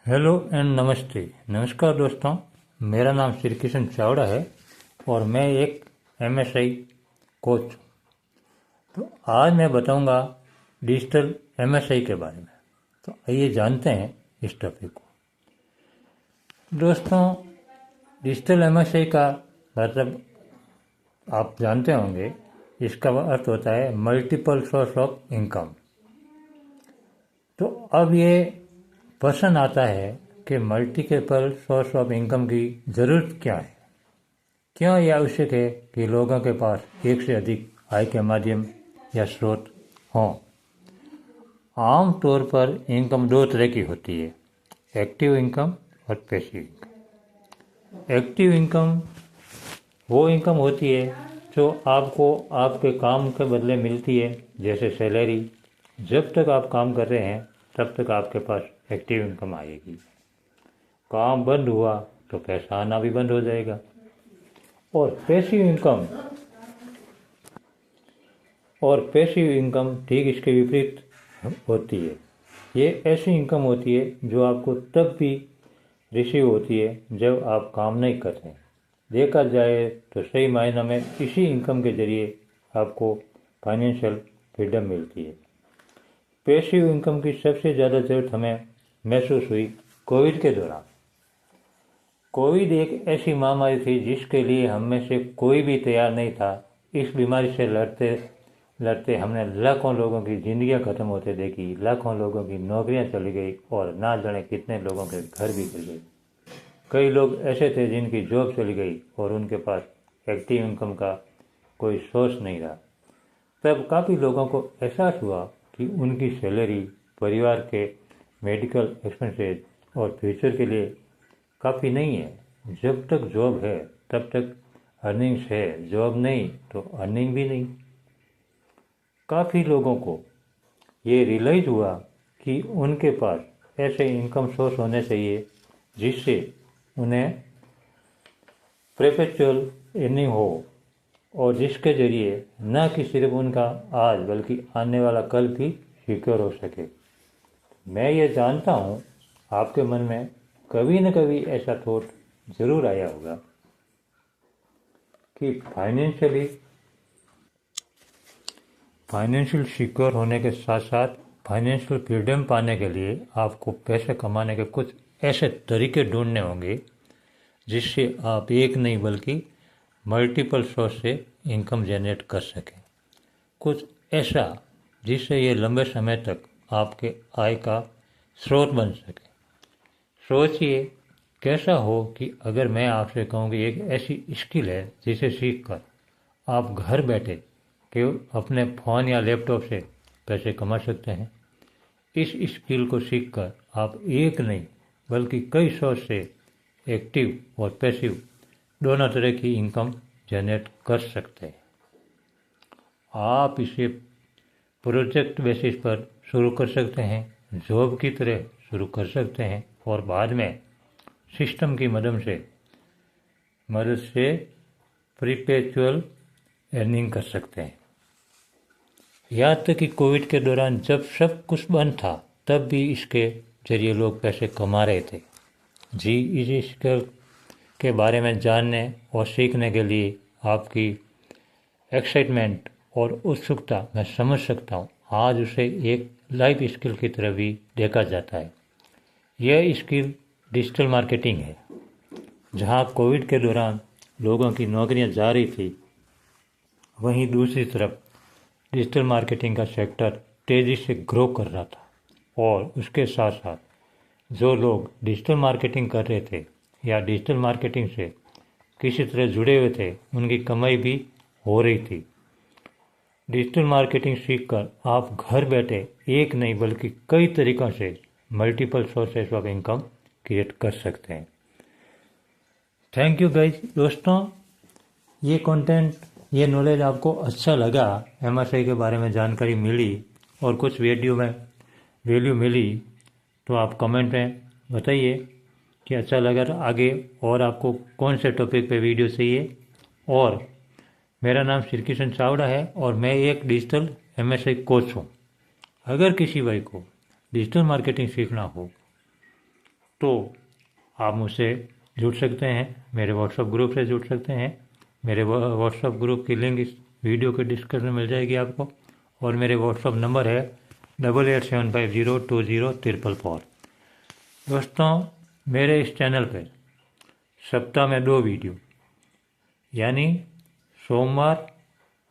Hello and नमस्ते। नमस्कार दोस्तों, मेरा नाम श्री किशन चावड़ा है और मैं एक एमएसआई कोच हूँ। तो आज मैं बताऊंगा डिजिटल एमएसआई के बारे में। तो आइए जानते हैं इस टॉपिक को। दोस्तों, डिजिटल एमएसआई का मतलब आप जानते होंगे, इसका अर्थ होता है मल्टीपल सोर्स ऑफ इनकम। तो अब ये प्रश्न आता है कि मल्टीपल सोर्स ऑफ इनकम की ज़रूरत क्या है। क्यों यह आवश्यक है कि लोगों के पास एक से अधिक आय के माध्यम या स्रोत हों। आम तौर पर इनकम दो तरह की होती है, एक्टिव इनकम और पैसिव इनकम। एक्टिव इनकम वो इनकम होती है जो आपको आपके काम के बदले मिलती है, जैसे सैलरी। जब तक आप काम कर रहे हैं तब तक आपके पास एक्टिव इनकम आएगी। काम बंद हुआ तो पैसा आना भी बंद हो जाएगा। और पैसिव इनकम ठीक इसके विपरीत होती है। ये ऐसी इनकम होती है जो आपको तब भी रिसीव होती है जब आप काम नहीं कर रहे। देखा जाए तो सही मायने में इसी इनकम के जरिए आपको फाइनेंशियल फ्रीडम मिलती है। पैसिव इनकम की सबसे ज़्यादा ज़रूरत हमें महसूस हुई कोविड के दौरान। कोविड एक ऐसी महामारी थी जिसके लिए हम में से कोई भी तैयार नहीं था। इस बीमारी से लड़ते लड़ते हमने लाखों लोगों की ज़िंदगियां ख़त्म होते देखी, लाखों लोगों की नौकरियां चली गई और ना जाने कितने लोगों के घर भी चल गए। कई लोग ऐसे थे जिनकी जॉब चली गई और उनके पास एक्टिव इनकम का कोई सोर्स नहीं रहा। तब काफ़ी लोगों को एहसास हुआ कि उनकी सैलरी परिवार के मेडिकल एक्सपेंसेस और फ्यूचर के लिए काफ़ी नहीं है। जब तक जॉब है तब तक अर्निंग्स है, जॉब नहीं तो अर्निंग भी नहीं। काफ़ी लोगों को ये रियलाइज़ हुआ कि उनके पास ऐसे इनकम सोर्स होने चाहिए जिससे उन्हें परपेचुअल अर्निंग हो और जिसके जरिए न कि सिर्फ उनका आज बल्कि आने वाला कल भी सिक्योर हो सके। मैं ये जानता हूँ आपके मन में कभी न कभी ऐसा थॉट ज़रूर आया होगा कि फाइनेंशियल सिक्योर होने के साथ साथ फाइनेंशियल फ्रीडम पाने के लिए आपको पैसे कमाने के कुछ ऐसे तरीके ढूंढने होंगे जिससे आप एक नहीं बल्कि मल्टीपल सोर्स से इनकम जनरेट कर सकें। कुछ ऐसा जिससे ये लंबे समय तक आपके आय का स्रोत बन सके। सोचिए कैसा हो कि अगर मैं आपसे कहूँ कि एक ऐसी स्किल है जिसे सीखकर आप घर बैठे केवल अपने फ़ोन या लैपटॉप से पैसे कमा सकते हैं। इस स्किल को सीखकर आप एक नहीं बल्कि कई सोर्स से एक्टिव और पैसिव दोनों तरह की इनकम जनरेट कर सकते हैं। आप इसे प्रोजेक्ट बेसिस पर शुरू कर सकते हैं, जॉब की तरह शुरू कर सकते हैं और बाद में सिस्टम की मदद से परपेचुअल अर्निंग कर सकते हैं। यहाँ तक कि कोविड के दौरान जब सब कुछ बंद था तब भी इसके जरिए लोग पैसे कमा रहे थे। जी, इस स्किल के बारे में जानने और सीखने के लिए आपकी एक्साइटमेंट और उत्सुकता मैं समझ सकता हूँ। आज उसे एक लाइफ स्किल की तरह भी देखा जाता है। यह स्किल डिजिटल मार्केटिंग है। जहाँ कोविड के दौरान लोगों की नौकरियाँ जा रही थी, वहीं दूसरी तरफ डिजिटल मार्केटिंग का सेक्टर तेज़ी से ग्रो कर रहा था और उसके साथ साथ जो लोग डिजिटल मार्केटिंग कर रहे थे या डिजिटल मार्केटिंग से किसी तरह जुड़े हुए थे, उनकी कमाई भी हो रही थी। डिजिटल मार्केटिंग सीखकर आप घर बैठे एक नहीं बल्कि कई तरीक़ों से multiple sources of income create कर सकते हैं। Thank you guys. दोस्तों, ये कंटेंट, ये नॉलेज आपको अच्छा लगा, एमएसआई के बारे में जानकारी मिली और कुछ वीडियो में वैल्यू मिली तो आप कमेंट में बताइए कि अच्छा लगा तो आगे और आपको कौन से टॉपिक पे वीडियो चाहिए। और मेरा नाम श्री किशन चावड़ा है और मैं एक डिजिटल एमएसआई कोच हूँ। अगर किसी भाई को डिजिटल मार्केटिंग सीखना हो तो आप मुझसे जुड़ सकते हैं, मेरे व्हाट्सएप ग्रुप से जुड़ सकते हैं। मेरे व्हाट्सएप ग्रुप की लिंक इस वीडियो के डिस्क्रिप्शन में मिल जाएगी आपको, और मेरे व्हाट्सएप नंबर है 8875020444। दोस्तों, मेरे इस चैनल पर सप्ताह में 2 वीडियो यानी सोमवार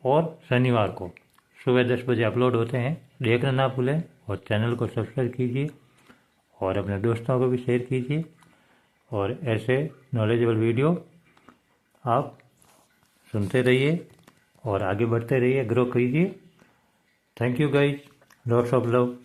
और शनिवार को सुबह 10 बजे अपलोड होते हैं। देखना ना भूलें और चैनल को सब्सक्राइब कीजिए और अपने दोस्तों को भी शेयर कीजिए, और ऐसे नॉलेजेबल वीडियो आप सुनते रहिए और आगे बढ़ते रहिए, ग्रो कीजिए। Thank you guys, lots of love.